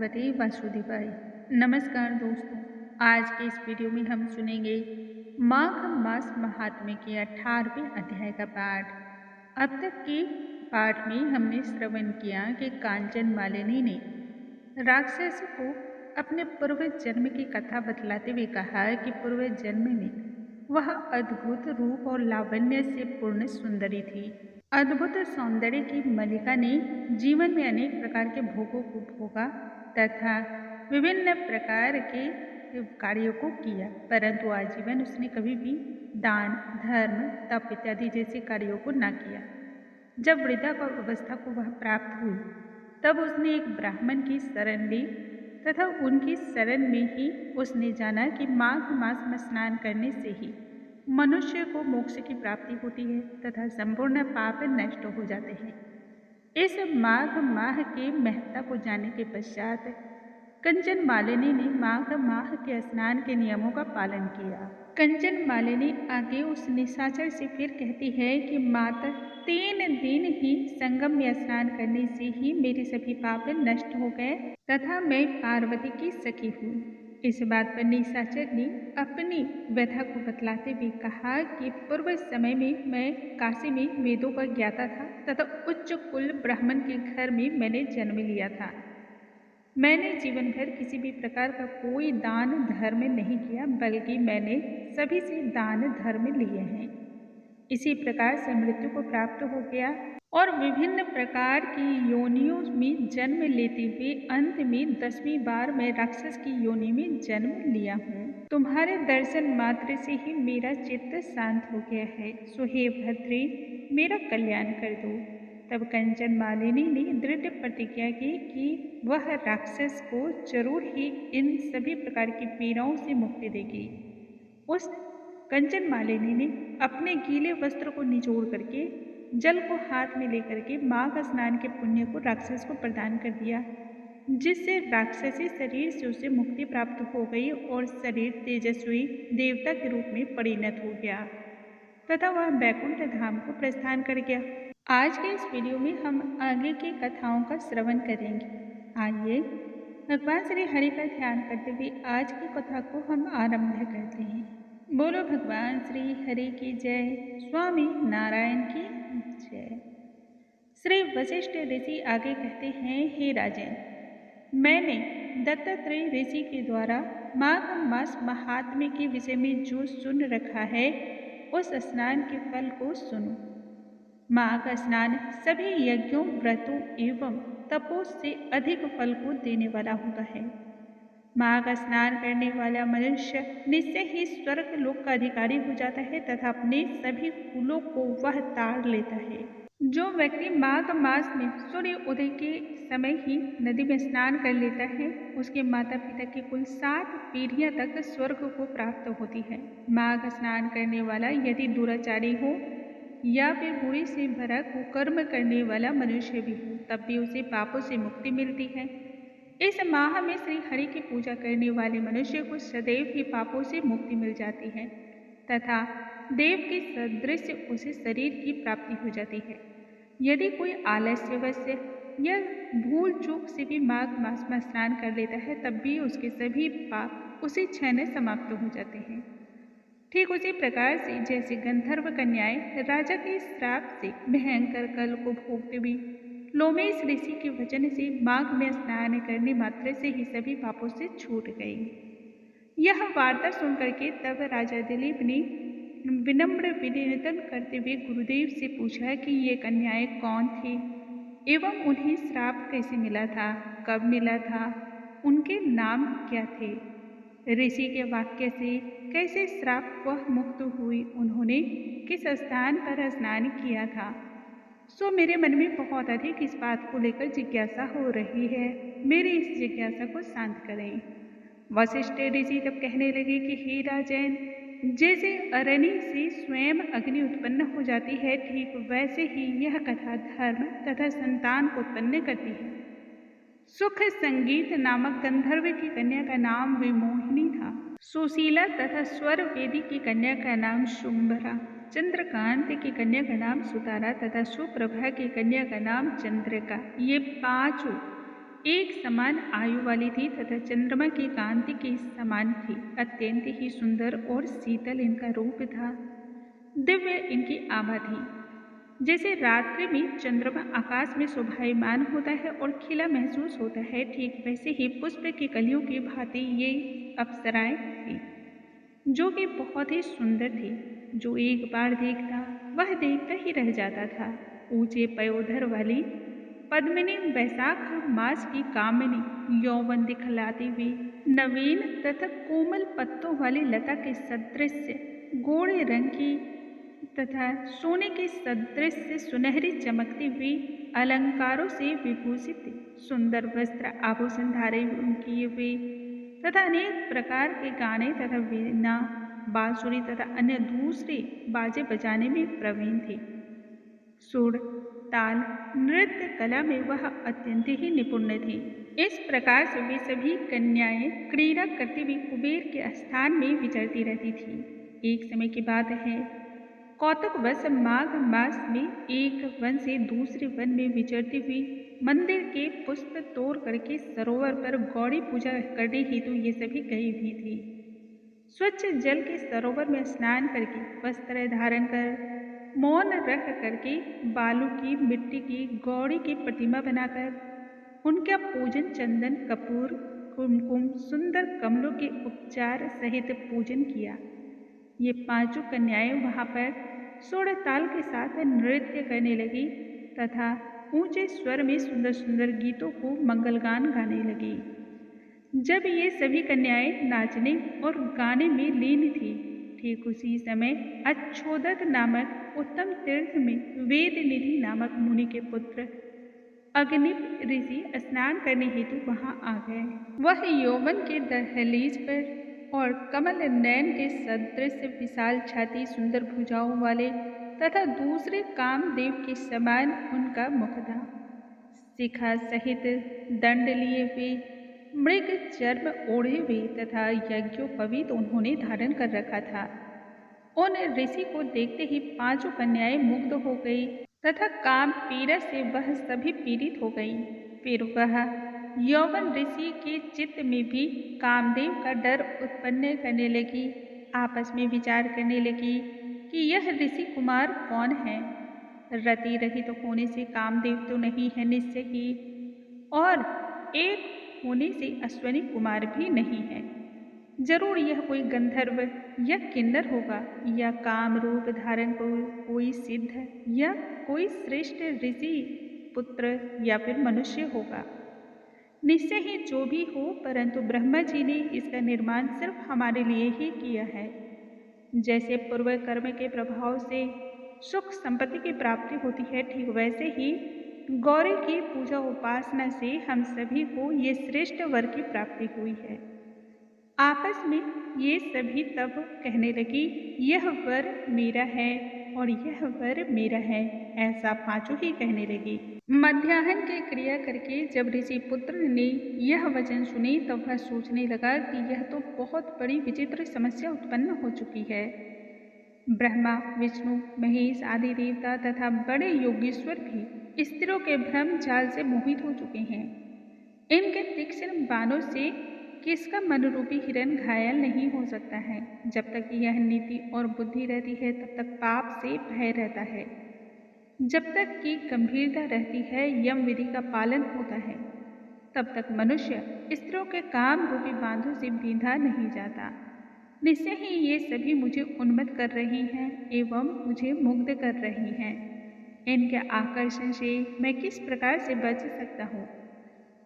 भगवते वासुदेवाय। नमस्कार दोस्तों, आज के इस वीडियो में हम सुनेंगे माघ मास महात्म्य के 18वें अध्याय का पाठ। अब तक के पाठ में हमने श्रवण किया कि कांचन मालिनी ने राक्षस को अपने पूर्व जन्म की कथा बतलाते हुए कहा कि पूर्व जन्म में वह अद्भुत रूप और लावण्य से पूर्ण सुंदरी थी। अद्भुत सौंदर्य की मलिका ने जीवन में अनेक प्रकार के भोगों को भोगा तथा विभिन्न प्रकार के कार्यों को किया, परंतु आजीवन उसने कभी भी दान, धर्म, तप इत्यादि जैसे कार्यों को न किया। जब वृद्धा अवस्था को वह प्राप्त हुई, तब उसने एक ब्राह्मण की शरण ली तथा उनकी शरण में ही उसने जाना कि माघ मास में स्नान करने से ही मनुष्य को मोक्ष की प्राप्ति होती है तथा संपूर्ण पाप नष्ट हो जाते हैं। इस माघ माह के महत्ता को जानने के पश्चात कंचन मालिनी ने माघ माह के स्नान के नियमों का पालन किया। कंचन मालिनी आगे उस निशाचर से फिर कहती है कि माता 3 दिन ही संगम में स्नान करने से ही मेरे सभी पाप नष्ट हो गए तथा मैं पार्वती की सखी हूँ। इस बात पर निशाचर ने अपनी व्यथा को बतलाते हुए कहा कि पूर्व समय में मैं काशी में वेदों का ज्ञाता था तथा उच्च कुल ब्राह्मण के घर में मैंने जन्म लिया था। मैंने जीवन भर किसी भी प्रकार का कोई दान धर्म नहीं किया, बल्कि मैंने सभी से दान धर्म लिए हैं। इसी प्रकार से मृत्यु को प्राप्त हो गया और विभिन्न प्रकार की योनियों में जन्म लेते हुए अंत में 10वीं बार मैं राक्षस की योनि में जन्म लिया हूँ। तुम्हारे दर्शन मात्र से ही मेरा चित्त शांत हो गया है, सो हे भद्रे मेरा कल्याण कर दो। तब कंचन मालिनी ने दृढ़ प्रतिज्ञा की कि वह राक्षस को जरूर ही इन सभी प्रकार की पीड़ाओं से मुक्ति देगी। उस कंचन मालिनी ने अपने गीले वस्त्र को निचोड़ करके जल को हाथ में लेकर के माघ स्नान के पुण्य को राक्षस को प्रदान कर दिया, जिससे राक्षसी शरीर से उसे मुक्ति प्राप्त हो गई और शरीर तेजस्वी देवता के रूप में परिणत हो गया तथा वह बैकुंठ धाम को प्रस्थान कर गया। आज के इस वीडियो में हम आगे की कथाओं का श्रवण करेंगे। आइए भगवान श्री हरि का ध्यान करते हुए आज की कथा को हम आरंभ करते हैं। बोलो भगवान श्री हरि की जय, स्वामी नारायण की जय। श्री वशिष्ठ ऋषि आगे कहते हैं, हे राजन, मैंने दत्तात्रेय ऋषि के द्वारा माघ मास महात्म्य के विषय में जो सुन रखा है, उस स्नान के फल को सुनो। माघ स्नान सभी यज्ञों, व्रतों एवं तपों से अधिक फल को देने वाला होता है। माघ स्नान करने वाला मनुष्य निश्चय ही स्वर्ग लोक का अधिकारी हो जाता है तथा अपने सभी कुलों को वह तार लेता है। जो व्यक्ति माघ मास में सूर्य उदय के समय ही नदी में स्नान कर लेता है, उसके माता पिता की कुल 7 पीढ़ियां तक स्वर्ग को प्राप्त होती है। माघ स्नान करने वाला यदि दुराचारी हो या फिर बुरी से भरा कुकर्म करने वाला मनुष्य भी हो, तब भी उसे पापों से मुक्ति मिलती है। इस माह में श्री हरि की पूजा करने वाले मनुष्य को सदैव ही पापों से मुक्ति मिल जाती है तथा देव के सदृश उसे शरीर की प्राप्ति हो जाती है। यदि कोई आलस्यवश या भूल चूक से भी माघ मास में स्नान कर लेता है, तब भी उसके सभी पाप उसी क्षण समाप्त हो जाते हैं। ठीक उसी प्रकार से जैसे गंधर्व कन्याएं राजा के श्राप से भयंकर कल को भोगते हुए लोमेश ऋषि के वचन से माघ में स्नान करने मात्र से ही सभी पापों से छूट गई। यह वार्ता सुनकर के तब राजा दिलीप ने विनम्र विनिवेदन करते हुए गुरुदेव से पूछा कि ये कन्याएं कौन थी एवं उन्हें श्राप कैसे मिला था, कब मिला था, उनके नाम क्या थे। ऋषि के वाक्य से कैसे श्राप वह मुक्त हुई, उन्होंने किस स्थान पर स्नान किया था, सो मेरे मन में बहुत अधिक इस बात को लेकर जिज्ञासा हो रही है। मेरी इस जिज्ञासा को शांत करें। वशिष्ठ ऋषि तब कहने लगे कि हे राजन, जैसे अरण्य से स्वयं अग्नि उत्पन्न हो जाती है, ठीक वैसे ही यह कथा धर्म तथा संतान को उत्पन्न करती है। सुख संगीत नामक गंधर्व की कन्या का नाम विमोहिनी था। सुशीला तथा स्वर वेदी की कन्या का नाम शुंभरा, चंद्रकांत की कन्या का नाम सुतारा तथा सुप्रभा की कन्या का नाम चंद्रिका, ये 5 एक समान आयु वाली थी तथा चंद्रमा की कांति के समान थी। अत्यंत ही सुंदर और शीतल इनका रूप था। दिव्य इनकी आभा थी। जैसे रात्रि में चंद्रमा आकाश में शोभायमान होता है और खिला महसूस होता है, ठीक वैसे ही पुष्प की कलियों की भांति ये अप्सराएं थी, जो कि बहुत ही सुंदर थी। जो एक बार देखता वह देखता ही रह जाता था। ऊंचे पयोधर वाली पद्मिनी वैशाख मास की कामिनी, यौवन दिखलाती हुई नवीन तथा कोमल पत्तों वाली लता के सदृश गोरे रंग की तथा सोने के सदृश सुनहरी चमकती हुई अलंकारों से विभूषित सुंदर वस्त्र आभूषण धारे किए हुए तथा अनेक प्रकार के गाने तथा वीणा, बांसुरी तथा अन्य दूसरे बाजे बजाने में प्रवीण थी। सुर, ताल, नृत्य कला में वह अत्यंत ही निपुण थी। इस प्रकार से वे सभी कन्याएं क्रीड़ा करती हुई कुबेर के स्थान में विचरती रहती थी। एक समय की बात है, कौतुकवश माघ मास में एक वन से दूसरे वन में विचरती हुई मंदिर के पुष्प तोड़ करके सरोवर पर गौरी पूजा करने हेतु ये सभी गई हुई थी। स्वच्छ जल के सरोवर में स्नान करके, वस्त्र धारण कर, मौन रख करके, बालू की मिट्टी की गौरी की प्रतिमा बनाकर उनका पूजन चंदन, कपूर, कुमकुम, सुंदर कमलों के उपचार सहित पूजन किया। ये पांचों कन्याएं वहां पर सुर ताल के साथ नृत्य करने लगी तथा ऊंचे स्वर में सुंदर सुंदर गीतों को मंगलगान गाने लगी। जब ये सभी कन्याएं नाचने और गाने में लीन थी, ठीक उसी समय अच्छोदत नामक उत्तम तीर्थ में वेद निधि नामक मुनि के पुत्र अग्निप ऋषि स्नान करने हेतु वहां आ गए। वह यौवन के दहलीज पर और कमल नयन के सदृश विशाल छाती, सुंदर भुजाओं वाले तथा दूसरे कामदेव के समान उनका मुख था। शिखा सहित दंड लिए हुए, मृग चर्म ओढ़े हुए तथा यज्ञोपवीत उन्होंने धारण कर रखा था। उन ऋषि को देखते ही पांचों कन्याएं मुग्ध हो गई तथा काम पीड़ा से वह सभी पीड़ित हो गई। फिर वह यौवन ऋषि के चित्त में भी कामदेव का डर उत्पन्न करने लगी। आपस में विचार करने लगी कि यह ऋषि कुमार कौन है। रति रहित होने से कामदेव तो नहीं है निश्चय ही, और एक होने से अश्वनी कुमार भी नहीं है। जरूर यह कोई गंधर्व या किन्नर होगा, या काम रूप धारण कोई सिद्ध या कोई श्रेष्ठ ऋषि पुत्र या फिर मनुष्य होगा। निश्चय ही जो भी हो, परंतु ब्रह्मा जी ने इसका निर्माण सिर्फ हमारे लिए ही किया है। जैसे पूर्व कर्म के प्रभाव से सुख संपत्ति की प्राप्ति होती है, ठीक वैसे ही गौरी की पूजा उपासना से हम सभी को ये श्रेष्ठ वर की प्राप्ति हुई है। आपस में ये सभी तब कहने लगी, यह वर मेरा है और यह वर मेरा है, ऐसा पांचों ही कहने लगी। मध्याह्न की क्रिया करके जब ऋषि पुत्र ने यह वचन सुने, तब वह सोचने लगा कि यह तो बहुत बड़ी विचित्र समस्या उत्पन्न हो चुकी है। ब्रह्मा, विष्णु, महेश आदि देवता तथा बड़े योगेश्वर भी स्त्रियों के भ्रम जाल से मोहित हो चुके हैं। इनके तीक्ष्ण बाणों से किसका मनरूपी हिरण घायल नहीं हो सकता है। जब तक यह नीति और बुद्धि रहती है, तब तक पाप से भय रहता है। जब तक कि गंभीरता रहती है, यम विधि का पालन होता है, तब तक मनुष्य स्त्रियों के काम रूपी बांधों से बींधा नहीं जाता। निश्चय ही ये सभी मुझे उन्मत्त कर रही हैं एवं मुझे मुग्ध कर रही हैं। इनके आकर्षण से मैं किस प्रकार से बच सकता हूँ?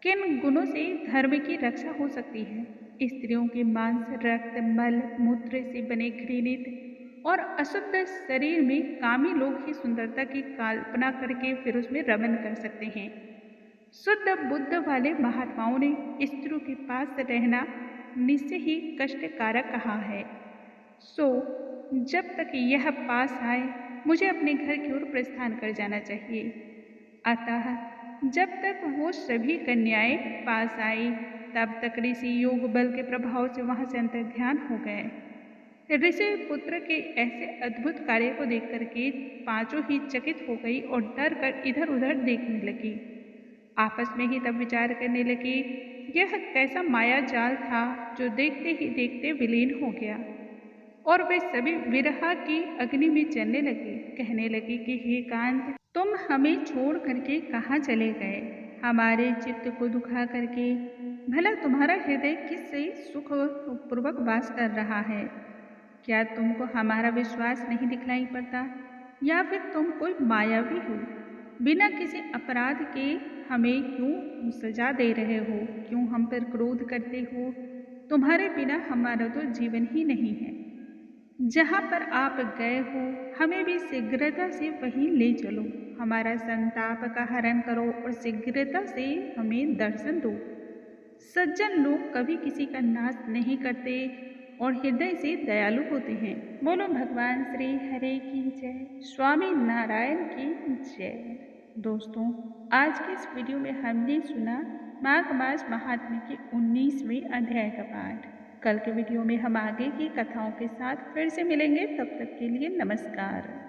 किन गुणों से धर्म की रक्षा हो सकती है? स्त्रियों के मांस, रक्त, मल, मूत्र से बने घृणित और अशुद्ध शरीर में कामी लोग ही सुंदरता की कल्पना करके फिर उसमें रमन कर सकते हैं। शुद्ध बुद्ध वाले महात्माओं ने स्त्रियों के पास रहना निश्चय ही कष्टकारक कहा है। सो जब तक यह पास आए, मुझे अपने घर की ओर प्रस्थान कर जाना चाहिए। अतः जब तक वो सभी कन्याएं पास आई, तब तक ऋषि योग बल के प्रभाव से वहां से अंतर्ध्यान हो गए। ऋषि पुत्र के ऐसे अद्भुत कार्य को देख करके पांचों ही चकित हो गई और डर कर इधर उधर देखने लगी। आपस में ही तब विचार करने लगे, यह कैसा माया जाल था जो देखते ही देखते विलीन हो गया। और वे सभी विरह की अग्नि में जलने लगे। कहने लगे कि हे कांत, तुम हमें छोड़ करके कहाँ चले गए, हमारे चित्त को दुखा करके। भला तुम्हारा हृदय किससे सुख पूर्वक वास कर रहा है? क्या तुमको हमारा विश्वास नहीं दिखलाई पड़ता, या फिर तुम कोई मायावी हो? बिना किसी अपराध के हमें क्यों सजा दे रहे हो? क्यों हम पर क्रोध करते हो? तुम्हारे बिना हमारा तो जीवन ही नहीं है। जहाँ पर आप गए हो हमें भी शीघ्रता से वहीं ले चलो। हमारा संताप का हरण करो और शीघ्रता से हमें दर्शन दो। सज्जन लोग कभी किसी का नाश नहीं करते और हृदय से दयालु होते हैं। बोलो भगवान श्री हरे की जय, स्वामी नारायण की जय। दोस्तों, आज के इस वीडियो में हमने सुना माघ मास महात्म्य के 19वें अध्याय का पाठ। कल के वीडियो में हम आगे की कथाओं के साथ फिर से मिलेंगे। तब तक के लिए नमस्कार।